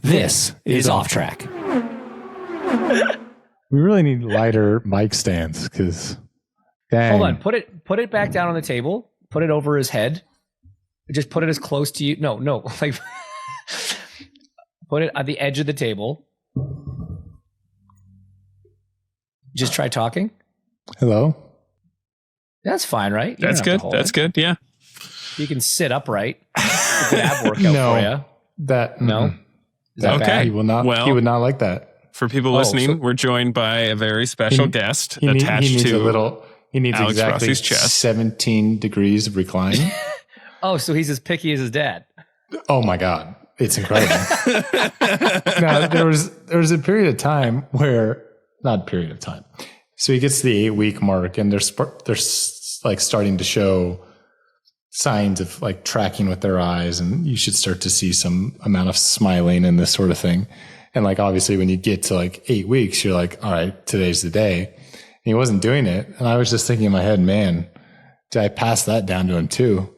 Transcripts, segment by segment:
This is Off Track. We really need lighter mic stands because. Hold on, put it back down on the table. Put it over his head. Just put it as close to you. No, like put it on the edge of the table. Just try talking. Hello. That's fine, right? That's good. That's good. Yeah. You can sit upright. It's a good ab workout for you. No. Is that okay. bad? He will not. Well, he would not like that. For people listening, we're joined by a very special guest attached to. He needs Alex exactly Rossi's chest. 17 degrees of recline. Oh, so he's as picky as his dad. Oh my God. It's incredible. Now, there was a period of time where, not a period of time. So he gets to the 8-week mark and they're like starting to show signs of like tracking with their eyes, and you should start to see some amount of smiling and this sort of thing. And like, obviously when you get to like 8 weeks, you're like, all right, today's the day. And he wasn't doing it. And I was just thinking in my head, man, did I pass that down to him too?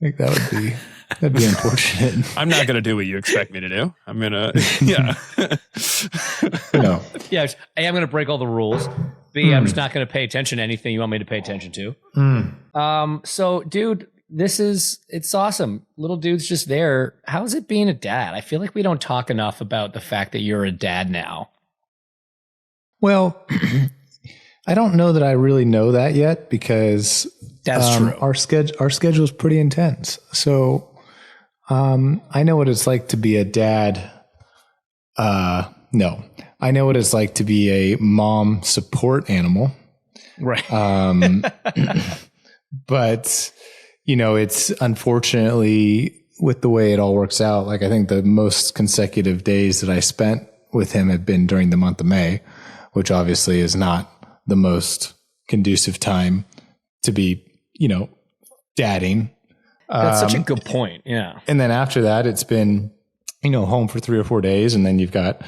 I think that'd be unfortunate. I'm not going to do what you expect me to do. I'm going to, yeah. No. Yeah, A, I'm going to break all the rules. B, I'm just not going to pay attention to anything you want me to pay attention to. So, dude, it's awesome. Little dude's just there. How's it being a dad? I feel like we don't talk enough about the fact that you're a dad now. Well, I don't know that I really know that yet because that's true. Our schedule is pretty intense. So I know what it's like to be a dad. No, I know what it's like to be a mom support animal. Right. But, it's unfortunately with the way it all works out. Like I think the most consecutive days that I spent with him have been during the month of May, which obviously is not the most conducive time to be, dadding. That's such a good point. Yeah. And then after that, it's been, home for 3 or 4 days. And then you've got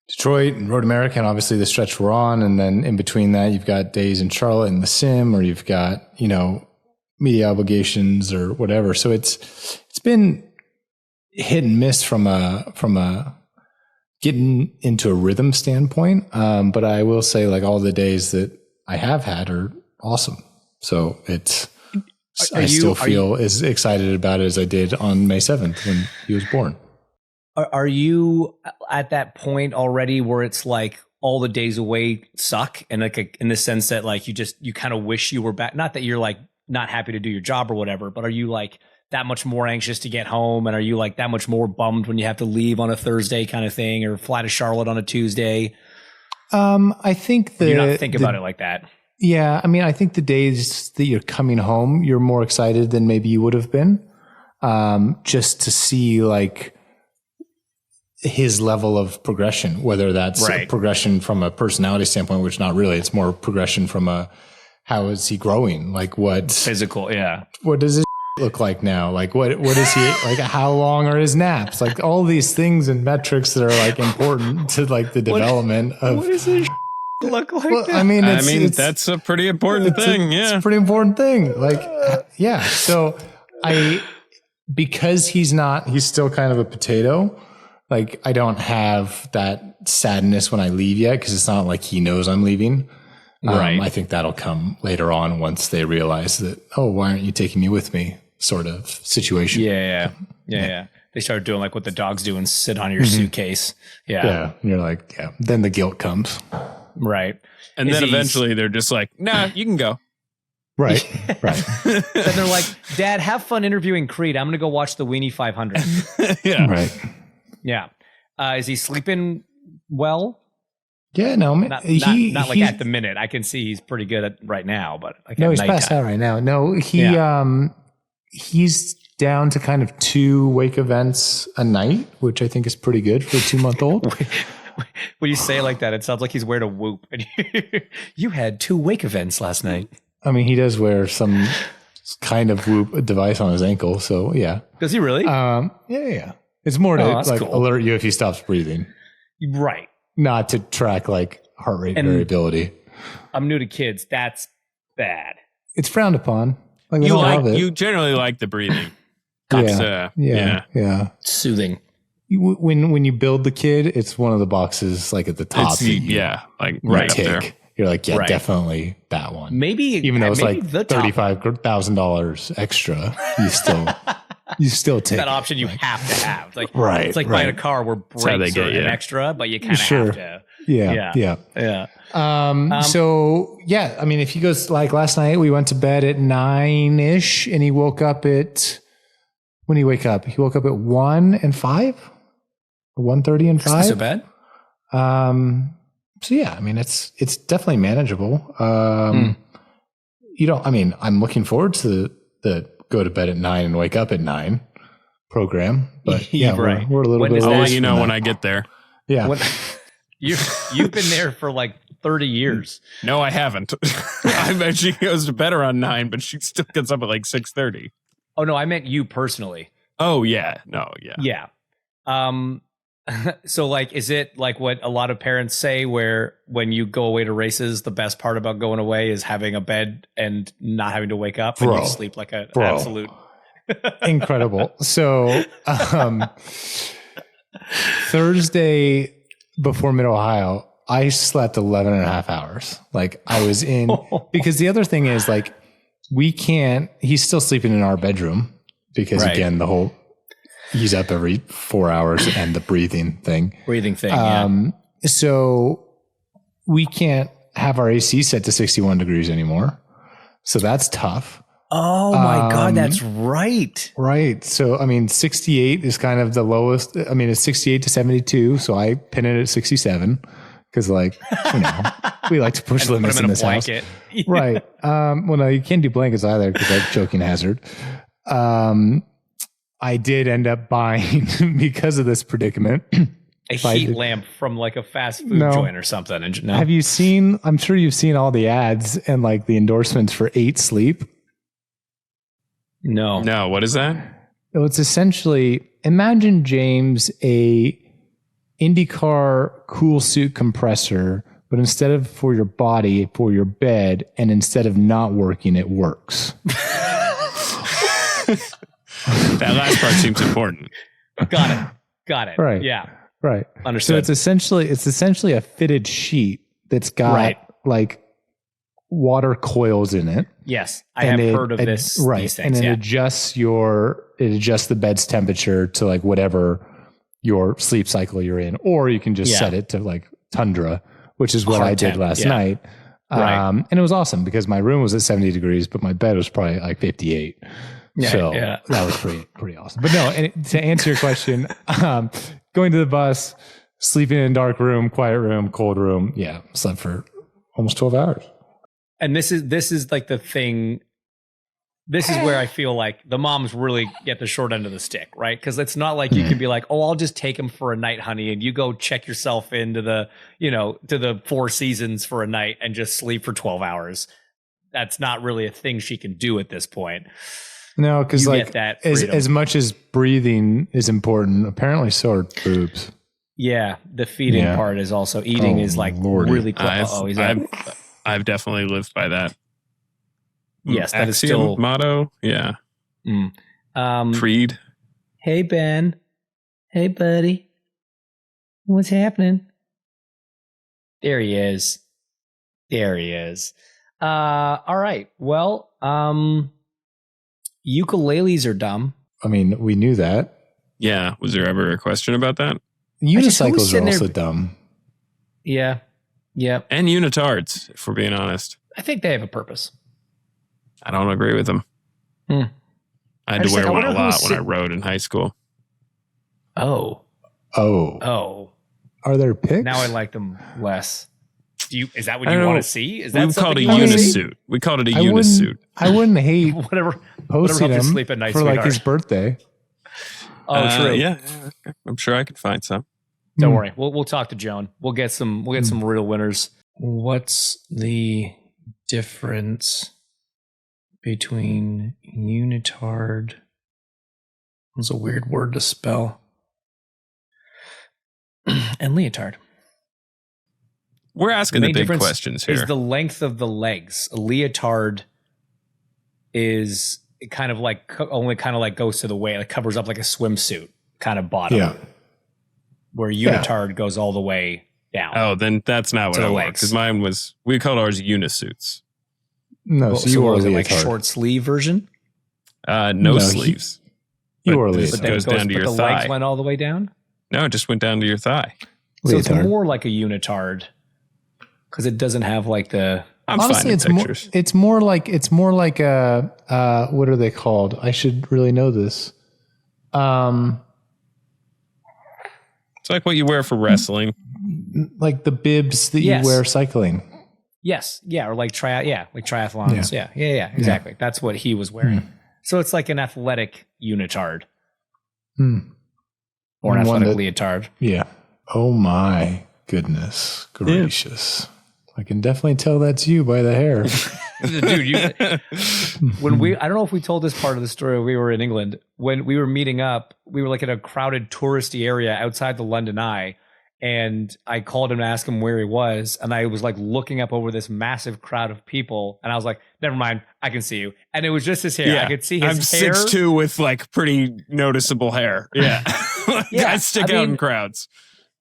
Detroit and Road America, and obviously the stretch we're on. And then in between that, you've got days in Charlotte and the sim, or you've got, media obligations or whatever. So it's been hit and miss from a getting into a rhythm standpoint. But I will say like all the days that I have had are awesome. So I still feel as excited about it as I did on May 7th when he was born. Are you at that point already where it's like all the days away suck? And like in the sense that like you kind of wish you were back. Not that you're like not happy to do your job or whatever, but are you like that much more anxious to get home? And are you like that much more bummed when you have to leave on a Thursday kind of thing or fly to Charlotte on a Tuesday? I think you not think about it like that. Yeah. I mean, I think the days that you're coming home, you're more excited than maybe you would have been, just to see like his level of progression, whether that's a progression from a personality standpoint, which not really, it's more progression from how is he growing? Like what physical? Yeah. What does his look like now? Like what is he like? How long are his naps? Like all these things and metrics that are like important to like the development of. What does his look like? Well, that? I mean, that's a pretty important thing. It's a pretty important thing. Like, yeah. So because he's still kind of a potato. Like I don't have that sadness when I leave yet. Cause it's not like he knows I'm leaving. Right. I think that'll come later on once they realize that, oh, why aren't you taking me with me sort of situation. Yeah. They started doing like what the dogs do and sit on your suitcase. Yeah. And you're like, yeah. Then the guilt comes. Right. And then eventually they're just like, nah, you can go. Right. Then they're like, Dad, have fun interviewing Creed. I'm going to go watch the Weenie 500. Yeah. Right. Yeah. Is he sleeping well? Yeah, no, not like at the minute. I can see he's pretty good right now, but like no, he's passed out right now. No, he's down to kind of 2 wake events a night, which I think is pretty good for a 2-month-old. When you say it like that, it sounds like he's wearing a Whoop. You had 2 wake events last night. I mean, he does wear some kind of Whoop device on his ankle, so yeah. Does he really? Yeah. It's more to like cool. Alert you if he stops breathing. Right. Not to track like heart rate variability. I'm new to kids. That's bad. It's frowned upon. Like you generally like the breathing. Yeah. Soothing. when you build the kid, it's one of the boxes like at the top. Like right up there. You're like, definitely that one. Maybe even though it's like $35,000 extra, you still take that option. You have to have like It's like buying a car where brakes are an extra, but you kind of have to. Yeah. So yeah, I mean, if he goes like last night, we went to bed at 9-ish, and he woke up at when he wake up. He woke up at 1 and 5, 1:30 and 5. Not so bad. So yeah, I mean, it's definitely manageable. You don't. I mean, I'm looking forward to the go to bed at 9 and wake up at 9 program. But yeah, right. We're a little bit. I'll let you know when I get there. Yeah. You've been there for like 30 years. No, I haven't. I bet she goes to bed around 9, but she still gets up at like 6:30. Oh no, I meant you personally. Oh yeah, no, yeah. So like, is it like what a lot of parents say, where when you go away to races, the best part about going away is having a bed and not having to wake up and you sleep like an absolute incredible. So Thursday before Mid-Ohio, I slept 11 and a half hours. Like I was in, because the other thing is like, he's still sleeping in our bedroom because again, he's up every 4 hours and the breathing thing. So we can't have our AC set to 61 degrees anymore. So that's tough. Oh my God, that's right. Right. So, I mean, 68 is kind of the lowest. I mean, it's 68 to 72. So I pin it at 67 because like, we like to push limits in this house. Right. Well, no, you can't do blankets either because that's choking hazard. I did end up buying, because of this predicament, a heat lamp from like a fast food joint or something. Have you seen, I'm sure you've seen all the ads and like the endorsements for 8 Sleep. No, what is that? So it's essentially, imagine, James, a IndyCar cool suit compressor, but instead of for your body, for your bed, and instead of not working, it works. That last part seems important. Got it. Right. Yeah. Right. Understood. So it's essentially a fitted sheet that's got like water coils in it. Yes, I have heard of this. Right. These things, and it adjusts the bed's temperature to like whatever your sleep cycle you're in, or you can just set it to like tundra, which is what I did last night. And it was awesome because my room was at 70 degrees, but my bed was probably like 58. That was pretty awesome. But no, and to answer your question, going to the bus, sleeping in a dark room, quiet room, cold room. Yeah. Slept for almost 12 hours. And this is like the thing. This is where I feel like the moms really get the short end of the stick, right? Because it's not like you can be like, oh, I'll just take him for a night, honey, and you go check yourself into the, to the Four Seasons for a night and just sleep for 12 hours. That's not really a thing she can do at this point. No, because like as much as breathing is important, apparently so are boobs. Yeah, the feeding part is also eating is like really close. I've definitely lived by that. Yes, that is still motto. Yeah. Creed. Hey Ben. Hey buddy. What's happening? There he is. All right. Well, ukuleles are dumb. I mean, we knew that. Yeah. Was there ever a question about that? Unicycles are also dumb. Yeah. Yeah. And unitards, if we're being honest. I think they have a purpose. I don't agree with them. I had to wear one a lot when I rode in high school. Oh. Are there pics? Now I like them less. Is that what you want to see? Is that we called it a unisuit. We called it a unisuit. I wouldn't hate whatever posting him sleep at night, for like his birthday. Oh, true. Yeah, I'm sure I could find some. Don't worry. We'll talk to Joan. We'll get some real winners. What's the difference between unitard? It's a weird word to spell. And leotard. We're asking the big questions here. Is the length of the legs. A leotard is kind of like only kind of like goes to the way, it covers up like a swimsuit kind of bottom. Yeah. where unitard goes all the way down. Oh, then that's not what I wore. Because mine was, we called ours unisuits. No, so you wore like short sleeve version? No sleeves. You wore a leotard. But goes down to your the thigh. Legs went all the way down? No, it just went down to your thigh. So it's more like a unitard because it doesn't have like the. Honestly, it's more like a what are they called? I should really know this. It's like what you wear for wrestling, like the bibs that you wear cycling. Yes, yeah, or like triathlons. Yeah, exactly. That's what he was wearing. So it's like an athletic unitard or an athletic leotard. Yeah. Oh my goodness gracious! I can definitely tell that's you by the hair. Dude, I don't know if we told this part of the story when we were in England. When we were meeting up, we were like in a crowded touristy area outside the London Eye. And I called him to ask him where he was. And I was like looking up over this massive crowd of people. And I was like, never mind, I can see you. And it was just his hair. I could see his hair. I'm 6'2" with like pretty noticeable hair. Yeah. Guys stick out in crowds.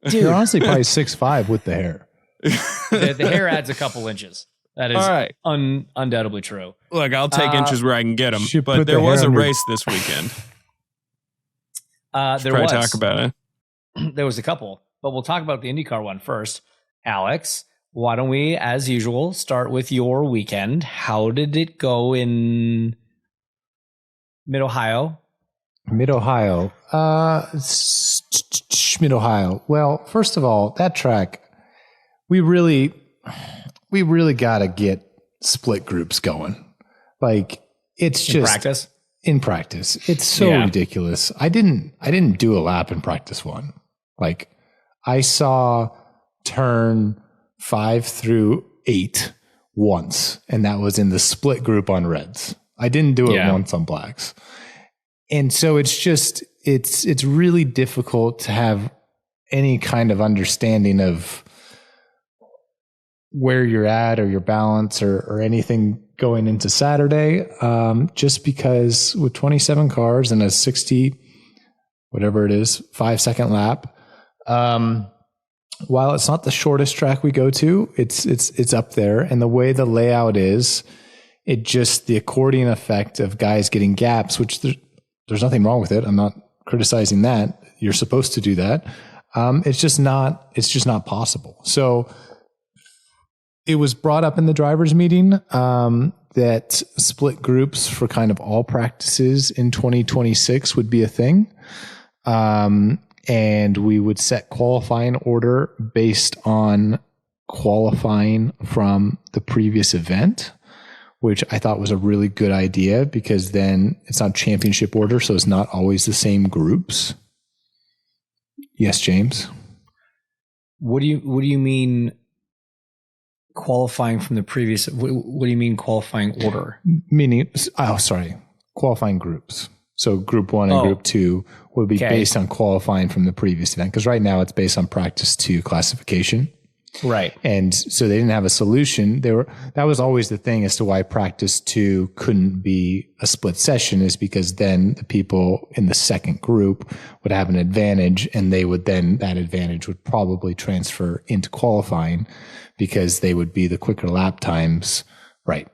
Dude. You're honestly probably 6'5" with the hair. The hair adds a couple inches. That is undoubtedly true. Look, I'll take inches where I can get them. But there was a race this weekend. There was. Talk about it. There was a couple. But we'll talk about the IndyCar one first. Alex, why don't we, as usual, start with your weekend? How did it go in Mid-Ohio? Mid-Ohio. Mid-Ohio. Well, first of all, that track, we really got to get split groups going. Like, it's just in practice. It's so ridiculous. I didn't do a lap in practice one. Like, I saw turn 5 through 8 once, and that was in the split group on reds. I didn't do it once on blacks. And so it's really difficult to have any kind of understanding of where you're at or your balance or anything going into Saturday, just because with 27 cars and a 60, whatever it is, 5-second lap, while it's not the shortest track we go to, it's up there. And the way the layout is, the accordion effect of guys getting gaps, which there's nothing wrong with it. I'm not criticizing that. You're supposed to do that. It's just not possible. So it was brought up in the drivers' meeting, that split groups for kind of all practices in 2026 would be a thing. And we would set qualifying order based on qualifying from the previous event, which I thought was a really good idea because then it's not championship order, so it's not always the same groups. Yes, James. What do you mean qualifying from the previous? What do you mean qualifying order? Meaning, qualifying groups. So group 1 and group 2 would be based on qualifying from the previous event. Because right now it's based on practice 2 classification. Right. And so they didn't have a solution. That was always the thing as to why practice 2 couldn't be a split session, is because then the people in the second group would have an advantage, and that advantage would probably transfer into qualifying because they would be the quicker lap times. Right.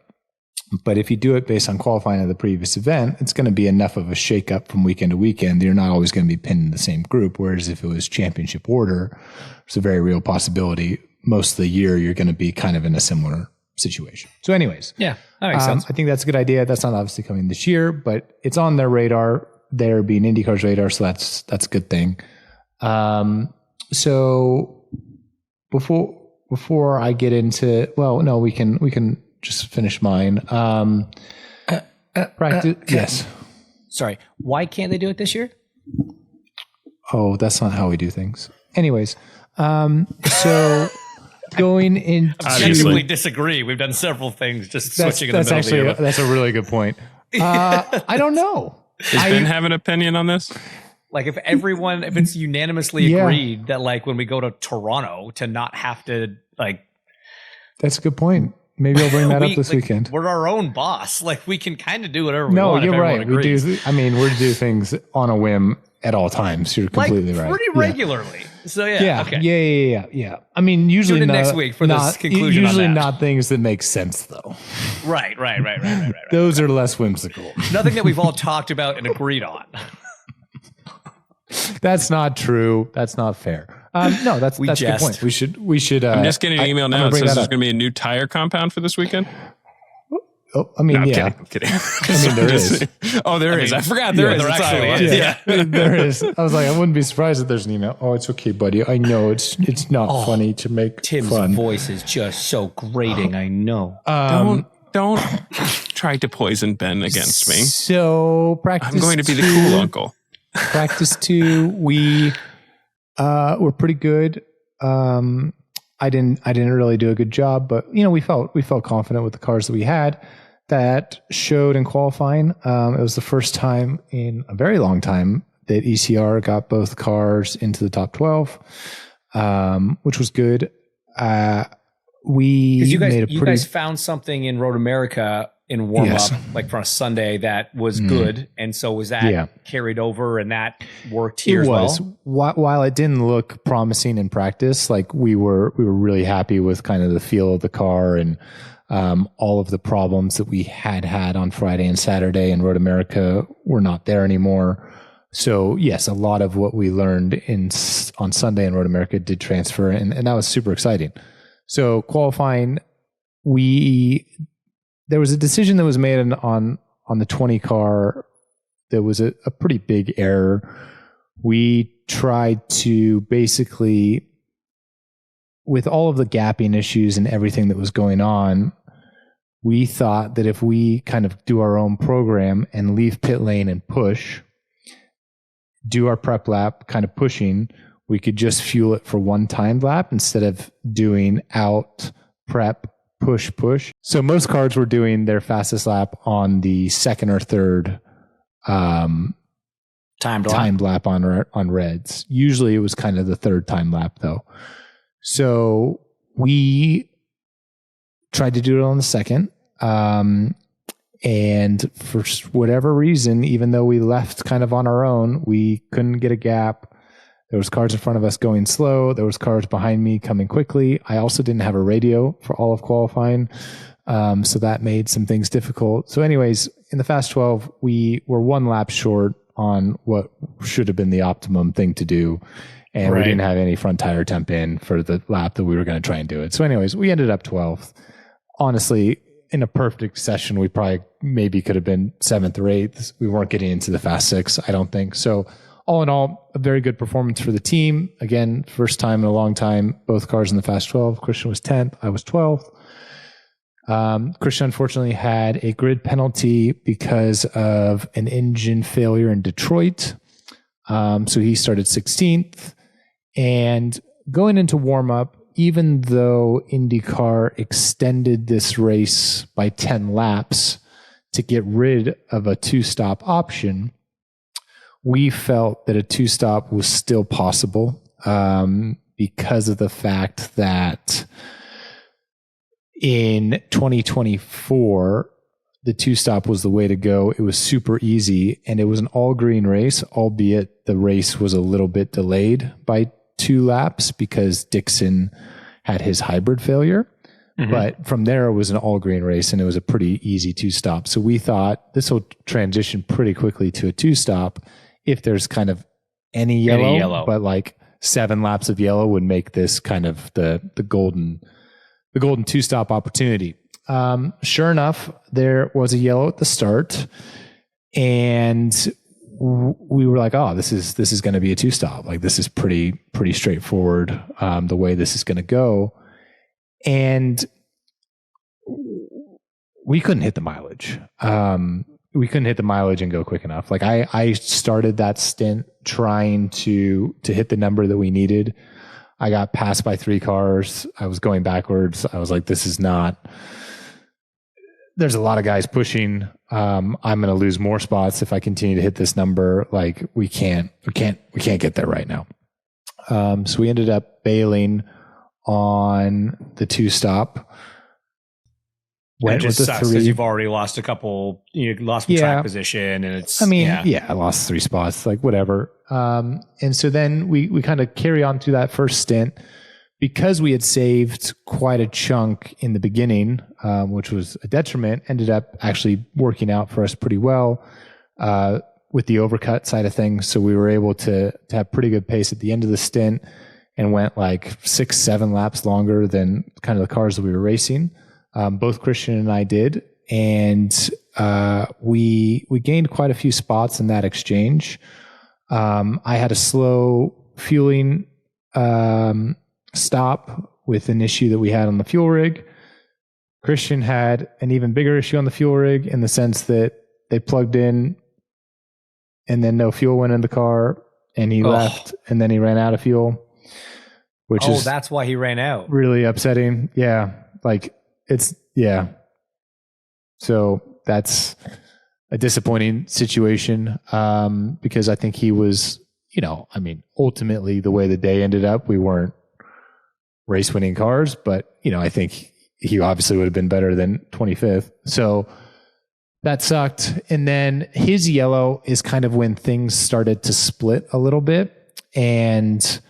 But if you do it based on qualifying of the previous event, it's going to be enough of a shakeup from weekend to weekend. You're not always going to be pinned in the same group. Whereas if it was championship order, it's a very real possibility. Most of the year, you're going to be kind of in a similar situation. So anyways, that makes sense. I think that's a good idea. That's not obviously coming this year, but it's on their radar. They're being IndyCar's radar. So that's a good thing. So before I get into, we can just finish mine. Practice. Yes. Sorry. Why can't they do it this year? Oh, that's not how we do things. Anyways, so going into... I genuinely disagree. We've done several things, just switching in the middle of the year. That's a really good point. I don't know. Does Ben have an opinion on this? Like if it's unanimously agreed that like when we go to Toronto to not have to like... That's a good point. Maybe I'll bring that up this weekend. We're our own boss. Like we can kind of do whatever we want. No, you're right. We do. I mean, we do things on a whim at all times. You're completely right. Pretty regularly. So okay. Yeah. I mean, usually Tune in next week for this conclusion. Usually on that. not things that make sense, though. Right. Those are less whimsical. Nothing that we've all talked about and agreed on. That's not true. That's not fair. No, that's a good point. We should. I'm just getting an email now that says there's going to be a new tire compound for this weekend. Oh, I mean, I'm yeah. kidding. I mean, there is. Oh, there is. I forgot there is. There actually is. Yeah, there is. I was like, I wouldn't be surprised if there's an email. Oh, it's okay, buddy. I know it's not funny to make Tim's fun. voice is just so grating. I know. Don't try to poison Ben against me. So practice. I'm going to be the cool uncle. Practice 2. We were pretty good. I didn't really do a good job, but we felt confident with the cars that we had. That showed in qualifying. It was the first time in a very long time that ECR got both cars into the top 12, which was good. You guys found something in Road America in warm up, like for a Sunday, that was good, and so was that carried over, and that worked here as well. While it didn't look promising in practice, like we were really happy with kind of the feel of the car and all of the problems that we had on Friday and Saturday in Road America were not there anymore. So yes, a lot of what we learned on Sunday in Road America did transfer, and that was super exciting. So qualifying, there was a decision that was made on the 20 car that was a pretty big error. We tried to basically, with all of the gapping issues and everything that was going on, we thought that if we kind of do our own program and leave pit lane and push, do our prep lap kind of pushing, we could just fuel it for one timed lap instead of doing out, prep, push. So most cars were doing their fastest lap on the second or third timed lap on reds. Usually it was kind of the third time lap though. So we tried to do it on the second. And for whatever reason, even though we left kind of on our own, we couldn't get a gap. There was cars in front of us going slow. There was cars behind me coming quickly. I also didn't have a radio for all of qualifying. So that made some things difficult. So anyways, in the Fast 12, we were one lap short on what should have been the optimum thing to do. And we didn't have any front tire temp in for the lap that we were going to try and do it. So anyways, we ended up 12th. Honestly, in a perfect session, we probably maybe could have been 7th or 8th. We weren't getting into the Fast 6, I don't think. So all in all, a very good performance for the team. Again, first time in a long time, both cars in the Fast 12. Christian was 10th. I was 12th. Christian unfortunately had a grid penalty because of an engine failure in Detroit. So he started 16th. And going into warm-up, even though IndyCar extended this race by 10 laps to get rid of a two-stop option, we felt that a two-stop was still possible because of the fact that in 2024, the two-stop was the way to go. It was super easy, and it was an all-green race, albeit the race was a little bit delayed by 2 laps because Dixon had his hybrid failure. Mm-hmm. But from there, it was an all-green race, and it was a pretty easy two-stop. So we thought this will transition pretty quickly to a two-stop. If there's kind of any yellow, but like 7 laps of yellow would make this kind of the golden two-stop opportunity. Sure enough, there was a yellow at the start, and we were like, "Oh, this is going to be a two-stop. Like this is pretty straightforward. The way this is going to go," and we couldn't hit the mileage. We couldn't hit the mileage and go quick enough. Like I started that stint trying to hit the number that we needed. I got passed by 3 cars. I was going backwards. I was like, this is not, there's a lot of guys pushing. I'm going to lose more spots if I continue to hit this number. Like we can't get there right now. So we ended up bailing on the two-stop. went it just with the sucks 3. because you've already lost a couple. You lost some track position, and it's. I mean, I lost 3 spots, like whatever. And so then we kind of carry on through that first stint because we had saved quite a chunk in the beginning, which was a detriment. Ended up actually working out for us pretty well with the overcut side of things. So we were able to have pretty good pace at the end of the stint and went like 6-7 laps longer than kind of the cars that we were racing. Both Christian and I did. And we gained quite a few spots in that exchange. I had a slow fueling stop with an issue that we had on the fuel rig. Christian had an even bigger issue on the fuel rig in the sense that they plugged in and then no fuel went in the car and he left and then he ran out of fuel, which is that's why he ran out. Really upsetting. Yeah. Like so that's a disappointing situation because I think he was, ultimately the way the day ended up, we weren't race winning cars, but I think he obviously would have been better than 25th. So that sucked. And then his yellow is kind of when things started to split a little bit. And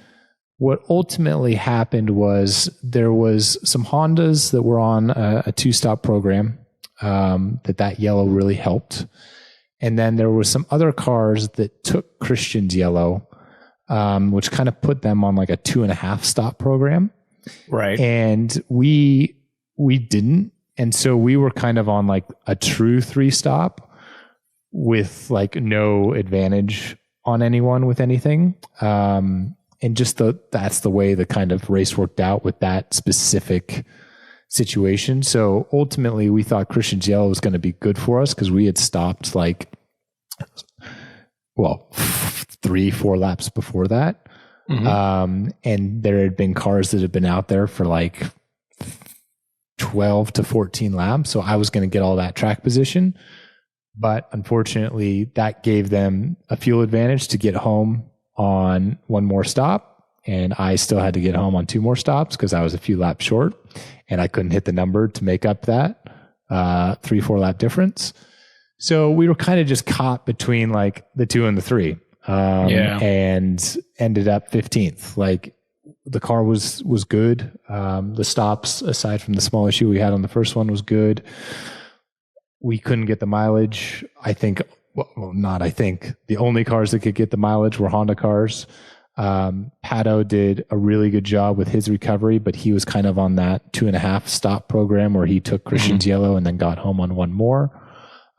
what ultimately happened was there was some Hondas that were on a 2-stop program that yellow really helped. And then there were some other cars that took Christian's yellow, which kind of put them on like a 2.5-stop program. Right. And we didn't. And so we were kind of on like a true 3-stop with like no advantage on anyone with anything. And just that's the way the kind of race worked out with that specific situation. So ultimately we thought Christian's yellow was going to be good for us because we had stopped 3-4 laps before that. Mm-hmm. And there had been cars that had been out there for like 12 to 14 laps. So I was going to get all that track position, but unfortunately that gave them a fuel advantage to get home on 1 more stop. And I still had to get home on 2 more stops because I was a few laps short and I couldn't hit the number to make up that 3-4 lap difference. So we were kind of just caught between like the 2 and the 3. And ended up 15th. Like the car was good. The stops, aside from the small issue we had on the first one, was good. We couldn't get the mileage. The only cars that could get the mileage were Honda cars. Pato did a really good job with his recovery, but he was kind of on that 2.5 stop program where he took Christian's yellow and then got home on 1 more.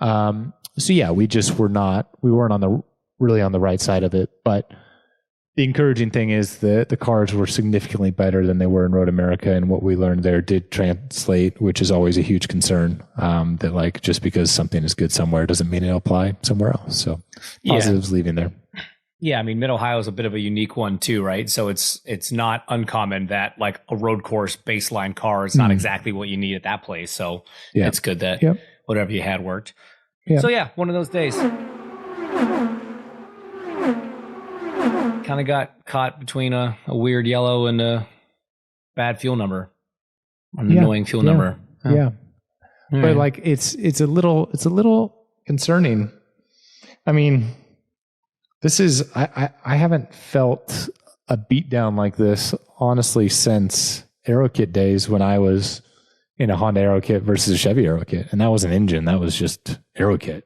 So yeah, we weren't really on the right side of it. But the encouraging thing is that the cars were significantly better than they were in Road America. And what we learned there did translate, which is always a huge concern, that like, just because something is good somewhere doesn't mean it'll apply somewhere else. So positives leaving there. Yeah. I mean, Mid-Ohio is a bit of a unique one too, right? So it's not uncommon that like a road course baseline car is not exactly what you need at that place. So it's good that whatever you had worked. Yep. So yeah, one of those days. Kind of got caught between a weird yellow and a bad fuel number, an annoying fuel number. Yeah. But like it's a little concerning. I mean, this is I haven't felt a beatdown like this honestly since AeroKit days when I was in a Honda AeroKit versus a Chevy AeroKit, and that was an engine. That was just AeroKit.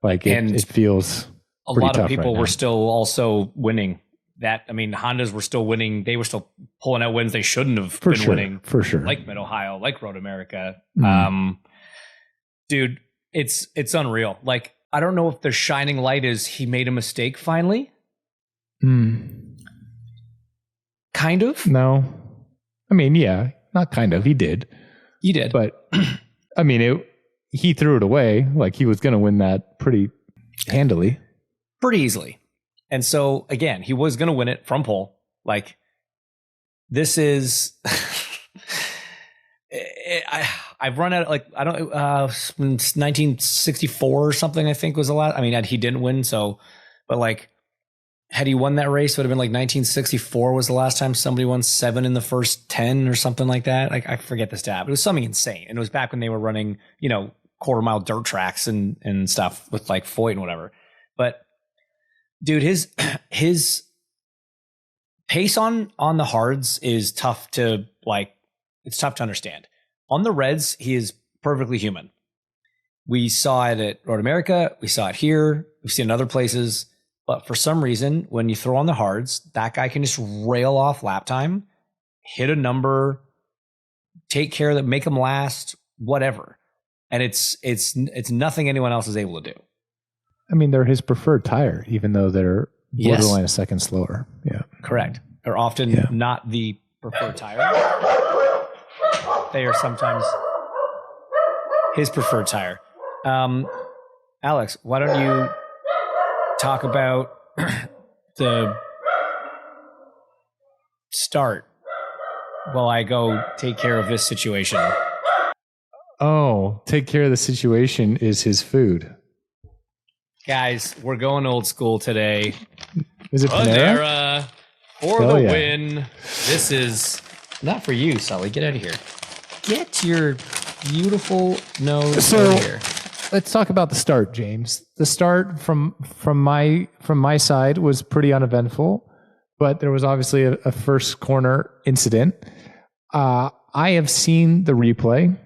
Like it feels. A lot of people were still also winning that. I mean, Hondas were still winning. They were still pulling out wins they shouldn't have been winning. For sure. Like Mid-Ohio, like Road America. Dude, it's unreal. Like, I don't know if the shining light is he made a mistake finally. Kind of? No. I mean, yeah, not kind of. He did. He did. But, I mean, he threw it away. Like, he was going to win that pretty handily. Pretty easily. And so again, he was going to win it from pole. Like this is, I've run out like, I don't, 1964 or something, I think was a lot. I mean, he didn't win. So, but like had he won that race, it would have been like 1964 was the last time somebody won 7 in the first 10 or something like that. Like I forget the stat, but it was something insane. And it was back when they were running, quarter mile dirt tracks and stuff with like Foyt and whatever. But dude, his pace on the hards is tough to it's tough to understand. On the reds, he is perfectly human. We saw it at Road America. We saw it here. We've seen it in other places. But for some reason, when you throw on the hards, that guy can just rail off lap time, hit a number, take care of that, make them last, whatever. And it's nothing anyone else is able to do. I mean, they're his preferred tire, even though they're borderline a second slower. Yeah, correct. They're often not the preferred tire. They are sometimes his preferred tire. Alex, why don't you talk about the start while I go take care of this situation? Oh, take care of the situation is his food. Guys, we're going old school today. Is it Panera? For the win. This is not for you, Sully. Get out of here. Get your beautiful nose over here. Let's talk about the start, James. The start from my side was pretty uneventful, but there was obviously a first corner incident. I have seen the replay.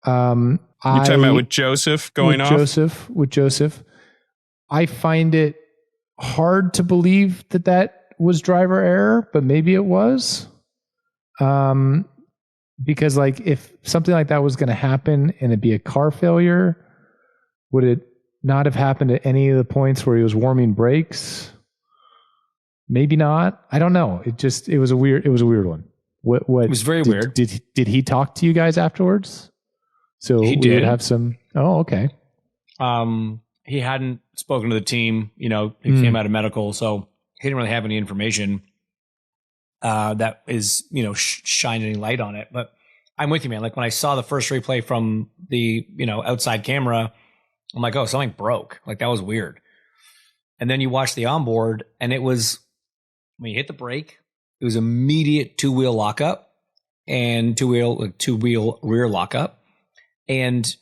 You're talking about with Joseph going off? With Joseph. I find it hard to believe that was driver error, but maybe it was. Because if something like that was going to happen and it'd be a car failure, would it not have happened at any of the points where he was warming brakes? Maybe not. I don't know. It was a weird one. What it was very weird. Did he talk to you guys afterwards? So he did have some. Oh, okay. He hadn't spoken to the team. He came out of medical, so he didn't really have any information that is, shining any light on it. But I'm with you, man. Like when I saw the first replay from the, outside camera, I'm like, oh, something broke. Like that was weird. And then you watch the onboard, and it was when you hit the brake, it was immediate two-wheel lockup and two-wheel rear lockup. And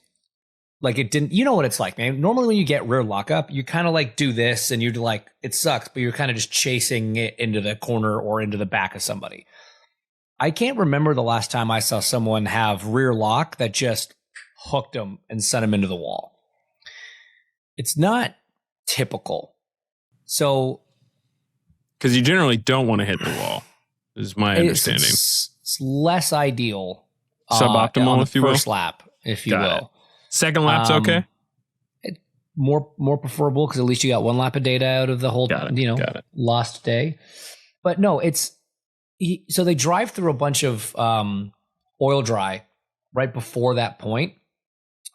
it didn't, you know what it's like, man. Normally when you get rear lockup, you kind of do this and you're like, it sucks, but you're kind of just chasing it into the corner or into the back of somebody. I can't remember the last time I saw someone have rear lock that just hooked them and sent them into the wall. It's not typical. So. Because you generally don't want to hit the wall, is my understanding. It's less ideal. Suboptimal, if you will. First lap, if you will. Second lap's okay? More preferable because at least you got one lap of data out of the whole, lost day. But no, so they drive through a bunch of oil dry right before that point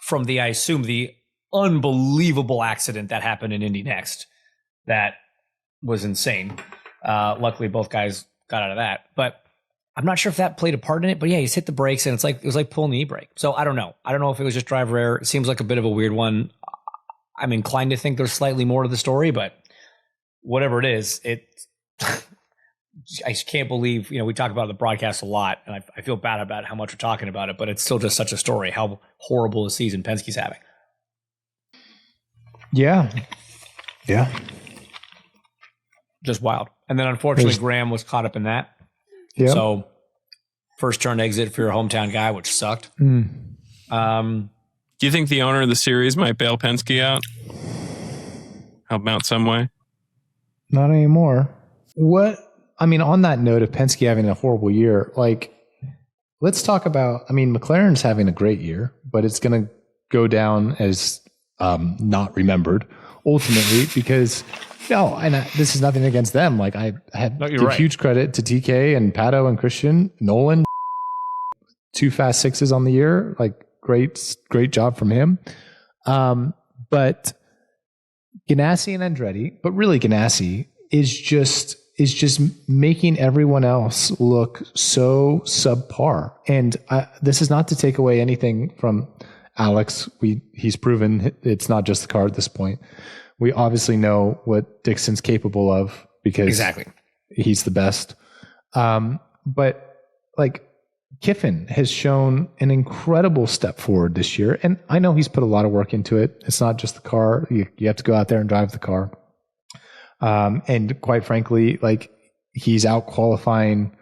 from I assume the unbelievable accident that happened in Indy Next. That was insane. Luckily, both guys got out of that. But I'm not sure if that played a part in it, but yeah, he's hit the brakes and it was like pulling the e-brake. So I don't know. I don't know if it was just driver error. It seems like a bit of a weird one. I'm inclined to think there's slightly more to the story, but whatever it is, I just can't believe, we talk about the broadcast a lot and I feel bad about how much we're talking about it, but it's still just such a story, how horrible a season Penske's having. Yeah. Yeah. Just wild. And then unfortunately, Graham was caught up in that. Yeah. So first turn exit for your hometown guy, which sucked. Do you think the owner of the series might bail Penske out? Help him out some way? Not anymore. On that note of Penske having a horrible year, let's talk about, McLaren's having a great year, but it's going to go down as not remembered ultimately because this is nothing against them. I had huge credit to TK and Pato and Christian Nolan. 2 Fast Sixes on the year. Great job from him. But Ganassi and Andretti, but really Ganassi is just making everyone else look so subpar. And this is not to take away anything from Alex. He's proven it's not just the car at this point. We obviously know what Dixon's capable of because Exactly. he's the best. But like Kiffin has shown an incredible step forward this year. And I know he's put a lot of work into it. It's not just the car. You have to go out there and drive the car. And quite frankly, like he's out qualifying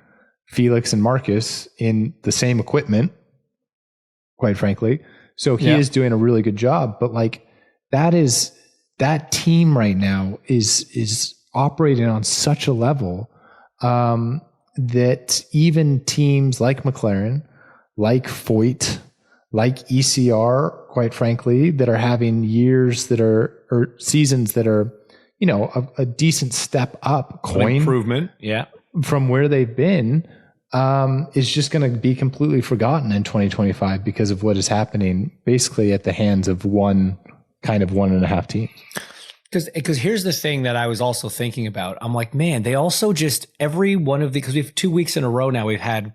Felix and Marcus in the same equipment, quite frankly. So he is doing a really good job, but like that team right now is operating on such a level, that even teams like McLaren, like Foyt, like ECR, quite frankly, that are having years that are, or seasons that are, you know, a decent step up Improvement. Yeah. from where they've been, is just going to be completely forgotten in 2025 because of what is happening basically at the hands of one and a half teams. Because here's the thing that I was also thinking about. I'm like, man, they also just every one of the, because we've 2 weeks in a row now, we've had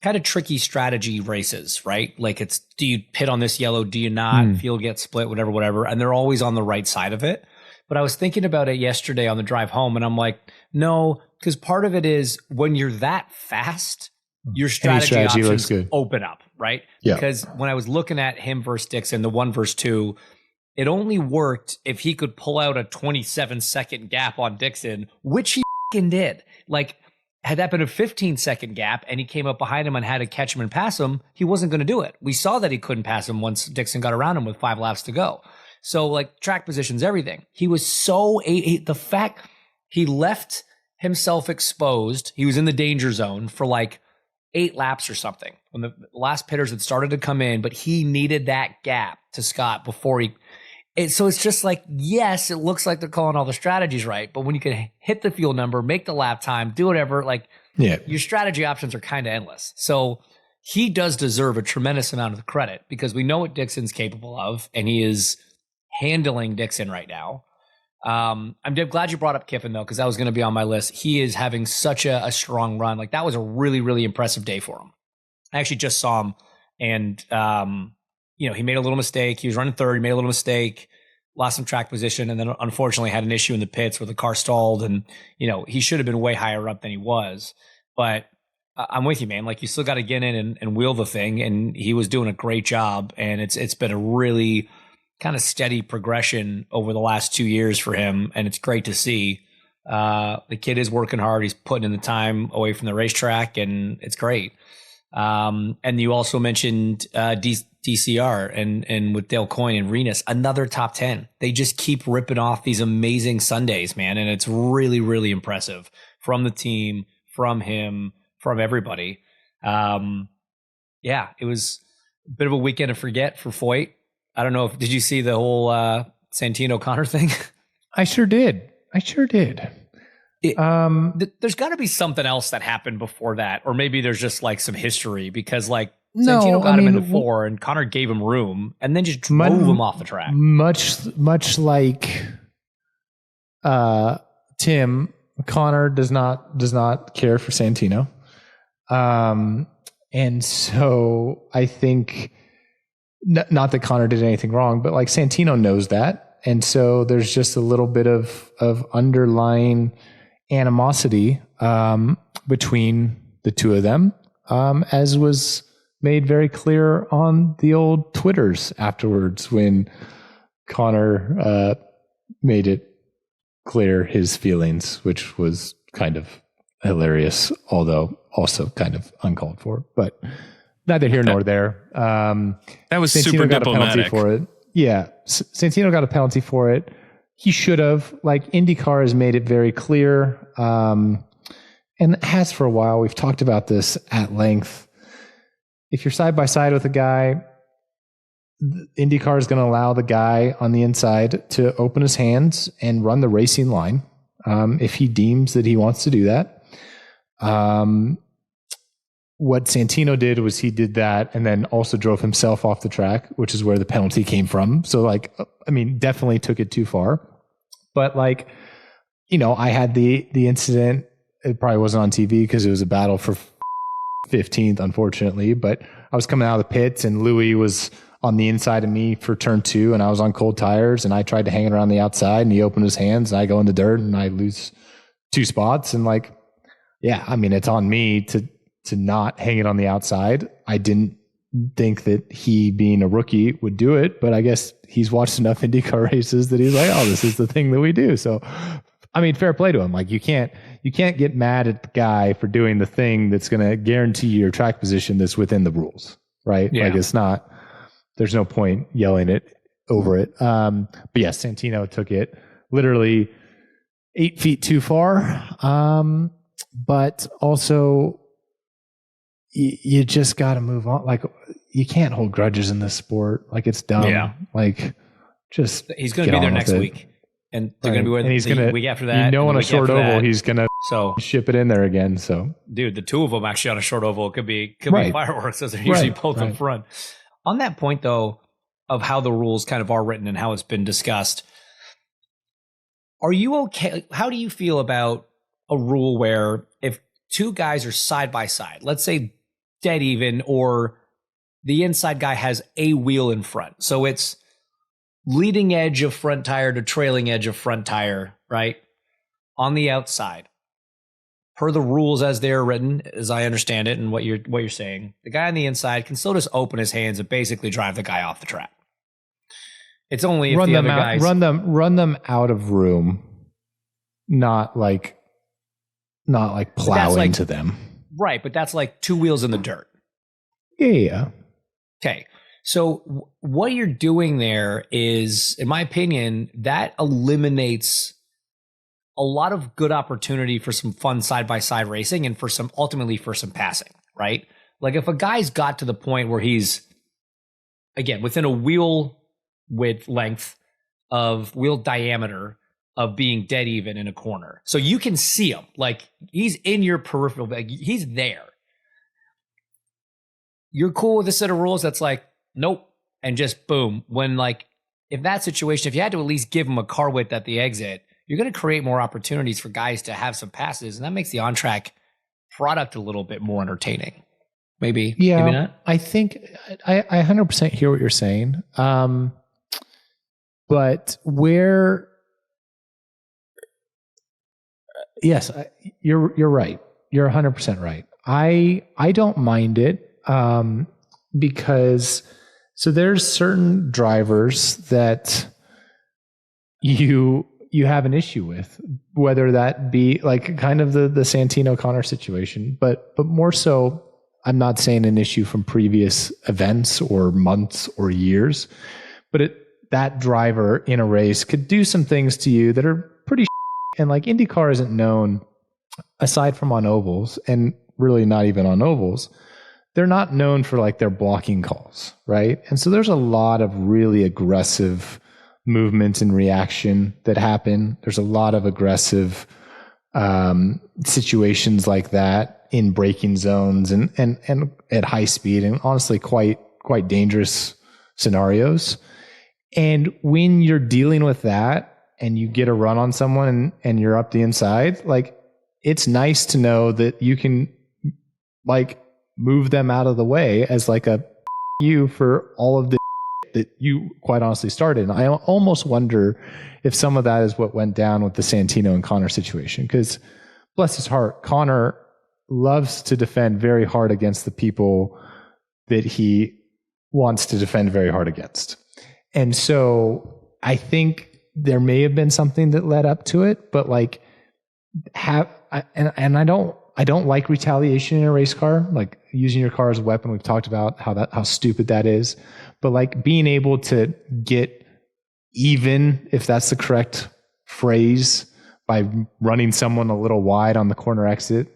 kind of tricky strategy races, right? Like it's, do you pit on this yellow? Do you not? Field gets split, whatever. And they're always on the right side of it. But I was thinking about it yesterday on the drive home and I'm like, no, because part of it is when you're that fast, your strategy options looks good. open up, right? Yeah. Because when I was looking at him versus Dixon, the 1 versus 2, it only worked if he could pull out a 27-second gap on Dixon, which he fucking did. Like, had that been a 15-second gap and he came up behind him and had to catch him and pass him, he wasn't going to do it. We saw that he couldn't pass him once Dixon got around him with 5 laps to go. So, like, track position's everything. He was so, the fact he left himself exposed, he was in the danger zone for like 8 laps or something when the last pitters had started to come in, but he needed that gap to Scott before he. So it's just like, yes, it looks like they're calling all the strategies right, but when you can hit the fuel number, make the lap time, do whatever, like your strategy options are kind of endless. So he does deserve a tremendous amount of the credit because we know what Dixon's capable of, and he is handling Dixon right now. I'm glad you brought up Kiffin though, because that was going to be on my list. He is having such a strong run. Like that was a really, really impressive day for him. I actually just saw him and, you know, he made a little mistake. He was running third. He made a little mistake, lost some track position, and then unfortunately had an issue in the pits where the car stalled. And, you know, he should have been way higher up than he was. But I'm with you, man. Like you still got to get in and wheel the thing. And he was doing a great job. And it's been a really kind of steady progression over the last 2 years for him. And it's great to see. The kid is working hard. He's putting in the time away from the racetrack, and it's great. And you also mentioned DCR and with Dale Coyne and Renus, another top 10. They just keep ripping off these amazing Sundays, man. And it's really, really impressive from the team, from him, from everybody. Yeah, it was a bit of a weekend to forget for Foyt. I don't know if, did you see the whole Santino Connor thing? I sure did. There's got to be something else that happened before that, or maybe there's just like some history because like Santino got him into 4 and Connor gave him room and then just drove him off the track. Much like Tim, Connor does not care for Santino, and so I think not that Connor did anything wrong, but like Santino knows that, and so there's just a little bit of underlying animosity between the two of them, as was made very clear on the old Twitters afterwards when Connor made it clear his feelings, which was kind of hilarious, although also kind of uncalled for. But neither here nor there. That was Santino super got diplomatic a penalty for it. Yeah, Santino got a penalty for it. He should have. Like IndyCar has made it very clear, and has for a while. We've talked about this at length. If you're side by side with a guy, IndyCar is going to allow the guy on the inside to open his hands and run the racing line if he deems that he wants to do that. What Santino did was he did that and then also drove himself off the track, which is where the penalty came from. So like, I mean, definitely took it too far. But like, you know, I had the incident. It probably wasn't on TV because it was a battle for 15th, unfortunately. But I was coming out of the pits and Louis was on the inside of me for turn 2 and I was on cold tires and I tried to hang it around the outside and he opened his hands and I go in the dirt and I lose 2 spots. And like, yeah, I mean, it's on me to not hang it on the outside. I didn't think that he, being a rookie, would do it, but I guess he's watched enough IndyCar races that he's like, oh, this is the thing that we do. So, I mean, fair play to him. Like, you can't get mad at the guy for doing the thing that's going to guarantee your track position that's within the rules, right? Yeah. Like, it's not, there's no point yelling it over it. But yes, Santino took it literally 8 feet too far. But also, you just got to move on. Like, you can't hold grudges in this sport. Like, it's dumb. Yeah. Like, just he's going to be there next week, and they're going to be with, and he's going to week after that. On a short oval, he's going to ship it in there again. So, dude, the 2 of them actually on a short oval could be fireworks, as they're usually both up front. On that point, though, of how the rules kind of are written and how it's been discussed, are you okay? How do you feel about a rule where if 2 guys are side by side, let's say dead even, or the inside guy has a wheel in front, so it's leading edge of front tire to trailing edge of front tire, right? On the outside, per the rules as they're written, as I understand it, and what you're saying, the guy on the inside can still just open his hands and basically drive the guy off the track. It's only if run the them other out, guys run them out of room, not like plow into them. Right, but that's like 2 wheels in the dirt. Yeah. Okay. So what you're doing there is, in my opinion, that eliminates a lot of good opportunity for some fun side-by-side racing and ultimately for some passing, right? Like, if a guy's got to the point where he's, again, within a wheel width length of wheel diameter of being dead even in a corner, so you can see him, like, he's in your peripheral, like, he's there. You're cool with a set of rules that's like, nope, and just boom. When, like, if that situation, if you had to at least give him a car width at the exit, you're going to create more opportunities for guys to have some passes, and that makes the on-track product a little bit more entertaining. Maybe, maybe not. I think I 100% hear what you're saying. But where, yes, you're right. You're 100% right. I don't mind it. Because so there's certain drivers that you have an issue with, whether that be like kind of the Santino Connor situation, but more so, I'm not saying an issue from previous events or months or years, but that driver in a race could do some things to you that are pretty and like IndyCar isn't known, aside from on ovals, and really not even on ovals, they're not known for like their blocking calls, right? And so there's a lot of really aggressive movements and reaction that happen. There's a lot of aggressive situations like that in braking zones and at high speed, and honestly quite dangerous scenarios. And when you're dealing with that and you get a run on someone and you're up the inside, like, it's nice to know that you can, like, move them out of the way as like a you for all of the that you quite honestly started. And I almost wonder if some of that is what went down with the Santino and Connor situation, because bless his heart, Connor loves to defend very hard against the people that he wants to defend very hard against. And so I think there may have been something that led up to it, but like I don't like retaliation in a race car, like using your car as a weapon. We've talked about how stupid that is, but like being able to get even, if that's the correct phrase, by running someone a little wide on the corner exit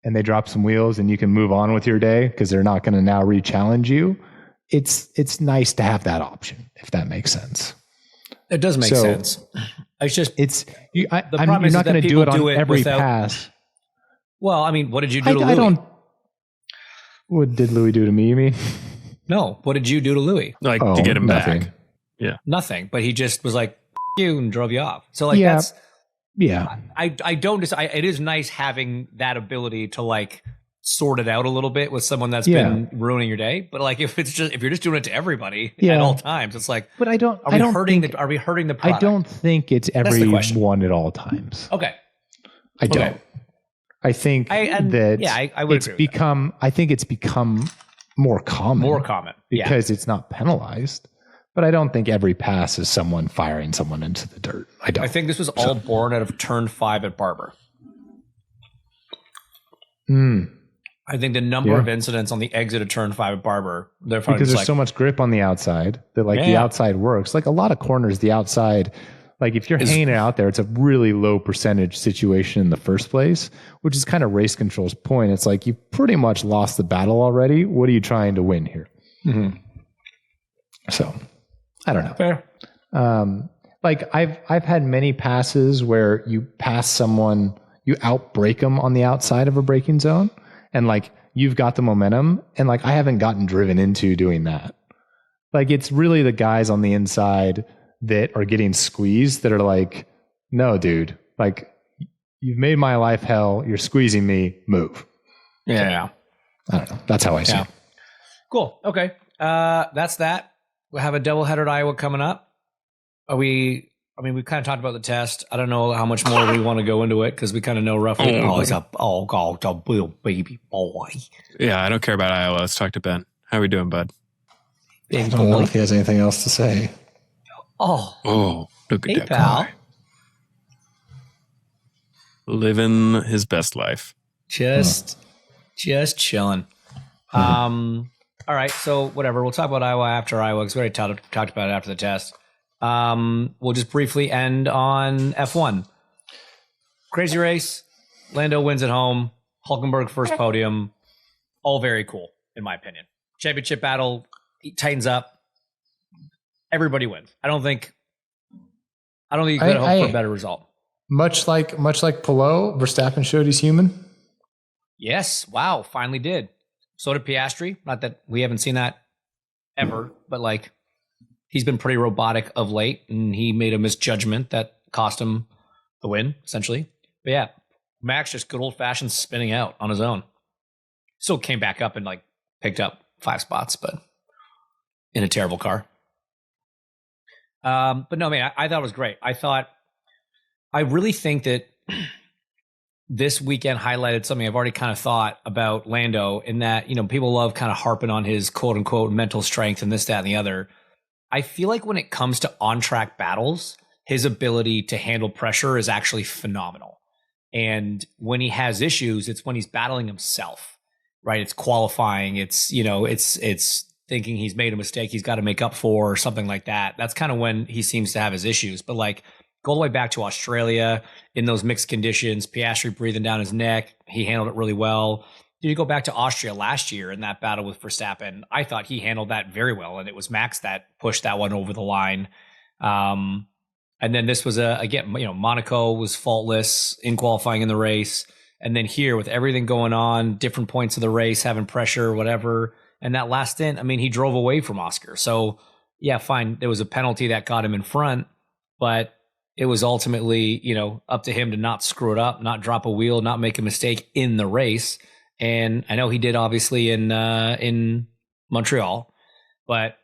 and they drop some wheels and you can move on with your day because they're not going to now re-challenge you. It's nice to have that option, if that makes sense. It does make sense. It's just, you're not going to do it on every pass. Well, I mean, what did you do to Louis? What did Louis do to me, you mean? No. What did you do to Louis? Like, to get him nothing. back. Yeah. Nothing. But he just was like, you, and drove you off. So, like, I don't just, it is nice having that ability to, like, sort it out a little bit with someone that's been ruining your day. But like, if you're just doing it to everybody at all times, it's like, but are we hurting the product? I don't think it's everyone at all times. Okay. I don't. Okay. I think I would it's agree with become. I think it's become more common. More common. Because it's not penalized. But I don't think every pass is someone firing someone into the dirt. I don't. I think this was all born out of turn 5 at Barber. I think the number of incidents on the exit of turn 5 at Barber, they're because there's so much grip on the outside that the outside works. Like a lot of corners, the outside, like if you're hanging it out there, it's a really low percentage situation in the first place, which is kind of race control's point. It's like you pretty much lost the battle already. What are you trying to win here? Mm-hmm. So I don't know. Fair. Like I've had many passes where you pass someone, you outbrake them on the outside of a braking zone, and like you've got the momentum, and like I haven't gotten driven into doing that. Like it's really the guys on the inside that are getting squeezed that are like, no, dude, like you've made my life hell. You're squeezing me. Move. Yeah. I don't know. That's how I see it. Cool. Okay. That's that. We have a doubleheader at Iowa coming up. We kind of talked about the test. I don't know how much more we want to go into it because we kind of know roughly. He's a little baby boy. Yeah, I don't care about Iowa. Let's talk to Ben. How we doing, bud? I don't know if he has anything else to say. Oh, look at hey, that pal. guy. Living his best life. Just chilling. All right, so whatever. We'll talk about Iowa after Iowa because we already talked about it after the test. We'll just briefly end on F1. Crazy race. Lando wins at home. Hulkenberg first podium. All very cool, in my opinion. Championship battle tightens up. Everybody wins. I don't think you could hope for a better result. Much like Pelot, Verstappen showed he's human. Yes. Wow. Finally did. So did Piastri. Not that we haven't seen that ever, but like he's been pretty robotic of late, and he made a misjudgment that cost him the win, essentially. But yeah, Max just good old fashioned spinning out on his own. Still came back up and like picked up 5 spots, but in a terrible car. But no, man, I thought it was great. I really think that this weekend highlighted something I've already kind of thought about Lando in that, people love kind of harping on his quote unquote mental strength and this, that, and the other. I feel like when it comes to on-track battles, his ability to handle pressure is actually phenomenal. And when he has issues, it's when he's battling himself, right? It's qualifying. It's, it's thinking he's made a mistake he's got to make up for or something like that. That's kind of when he seems to have his issues. But like, go all the way back to Australia in those mixed conditions, Piastri breathing down his neck. He handled it really well. You go back to Austria last year in that battle with Verstappen. I thought he handled that very well, and it was Max that pushed that one over the line. And then this was Monaco was faultless in qualifying in the race. And then here with everything going on, different points of the race, having pressure, whatever. And that last stint, he drove away from Oscar. So yeah, fine. There was a penalty that got him in front, but it was ultimately, up to him to not screw it up, not drop a wheel, not make a mistake in the race. And I know he did obviously in Montreal, but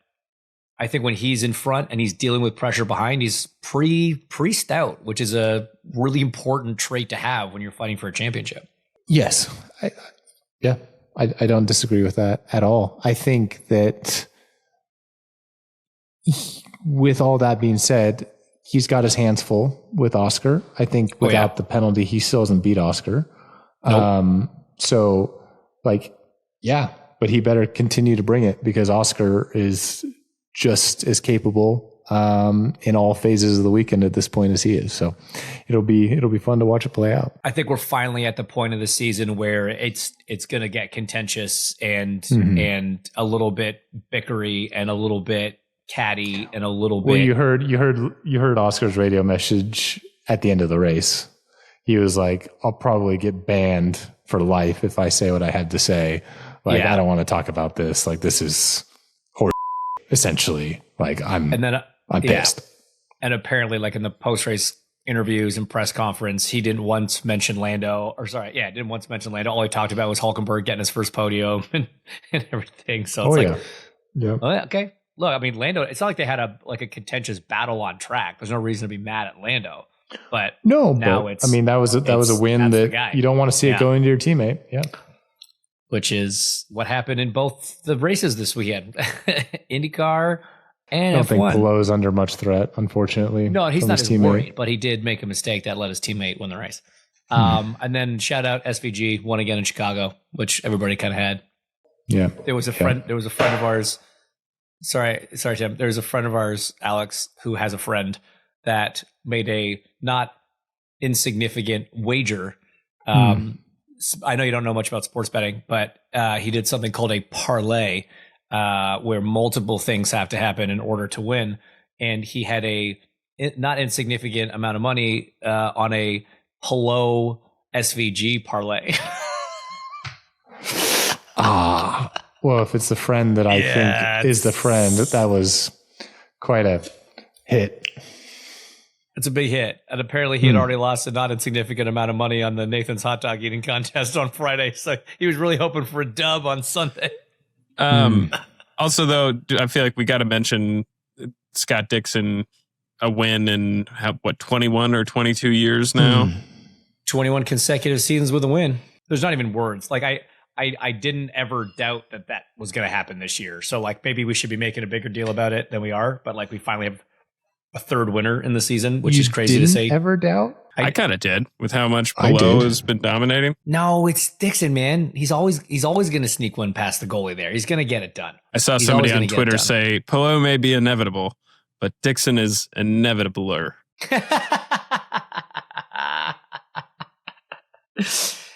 I think when he's in front and he's dealing with pressure behind, he's pretty stout, which is a really important trait to have when you're fighting for a championship. Yes. I don't disagree with that at all. I think that with all that being said, he's got his hands full with Oscar. I think without the penalty, he still doesn't beat Oscar. Nope. So but he better continue to bring it because Oscar is just as capable in all phases of the weekend at this point as he is. So it'll be fun to watch it play out. I think we're finally at the point of the season where it's going to get contentious and a little bit bickery and a little bit catty and a little bit. Well, you heard Oscar's radio message at the end of the race. He was like, "I'll probably get banned for life if I say what I had to say. Like, I don't want to talk about this. Like, this is horse essentially. Like, I'm pissed." And apparently, like in the post-race interviews and press conference, he didn't once mention Lando. Didn't once mention Lando. All he talked about was Hulkenberg getting his first podium and everything. So it's okay. Look, Lando. It's not like they had a contentious battle on track. There's no reason to be mad at Lando. But No, now but I mean, that was a win that's the guy. that you don't want to see it go into your teammate. Yeah. Which is what happened in both the races this weekend. IndyCar and I don't think F1. Pelot's under much threat, unfortunately. No, he's from not his as teammate. worried, but he did make a mistake that let his teammate win the race. And then shout out SVG, won again in Chicago, which everybody kind of had. Yeah. There was a friend of ours. Sorry, Tim. There's a friend of ours, Alex, who has a friend that made a not insignificant wager. I know you don't know much about sports betting, but he did something called a parlay, where multiple things have to happen in order to win. And he had a not insignificant amount of money on a Pelot SVG parlay. Well, if it's the friend that I think is the friend, that was quite a hit. It's a big hit. And apparently he had already lost a not insignificant amount of money on the Nathan's hot dog eating contest on Friday. So he was really hoping for a dub on Sunday. Also, though, I feel like we got to mention Scott Dixon, a win in 21 or 22 years now. 21 consecutive seasons with a win. There's not even words. Like I didn't ever doubt that was going to happen this year. So like maybe we should be making a bigger deal about it than we are. But like we finally have a third winner in the season, which is crazy to say. Ever doubt? I kind of did with how much Pelot has been dominating. No, it's Dixon, man. He's always going to sneak one past the goalie there. He's going to get it done. I saw somebody on Twitter say Pelot may be inevitable, but Dixon is inevitabler.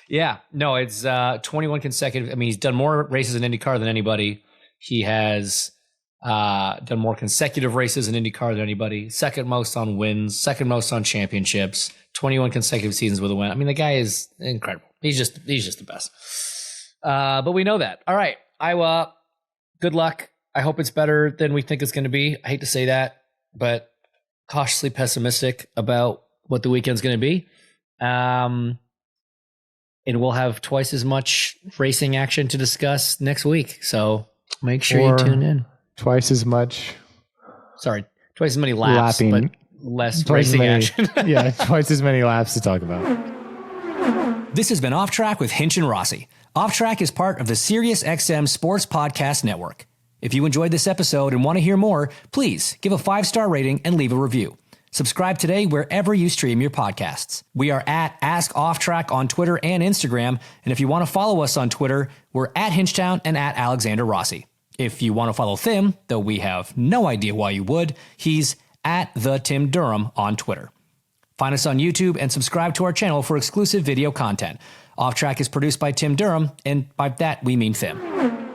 Yeah, no, it's 21 consecutive. I mean, he's done more races in IndyCar than anybody. He has done more consecutive races in IndyCar than anybody. Second most on wins, second most on championships. 21 consecutive seasons with a win. I mean, the guy is incredible. He's just the best. But we know that. All right, Iowa. Good luck. I hope it's better than we think it's going to be. I hate to say that, but cautiously pessimistic about what the weekend's going to be. And we'll have twice as much racing action to discuss next week. So make sure you tune in. Twice as much. Sorry, twice as many laps, but less racing action. Yeah, twice as many laps to talk about. This has been Off Track with Hinch and Rossi. Off Track is part of the SiriusXM Sports Podcast Network. If you enjoyed this episode and want to hear more, please give a 5-star rating and leave a review. Subscribe today wherever you stream your podcasts. We are at Ask Off Track on Twitter and Instagram. And if you want to follow us on Twitter, we're at Hinchtown and at Alexander Rossi. If you want to follow Tim, though we have no idea why you would, he's at the Tim Durham on Twitter. Find us on YouTube and subscribe to our channel for exclusive video content. Off Track is produced by Tim Durham, and by that we mean Tim.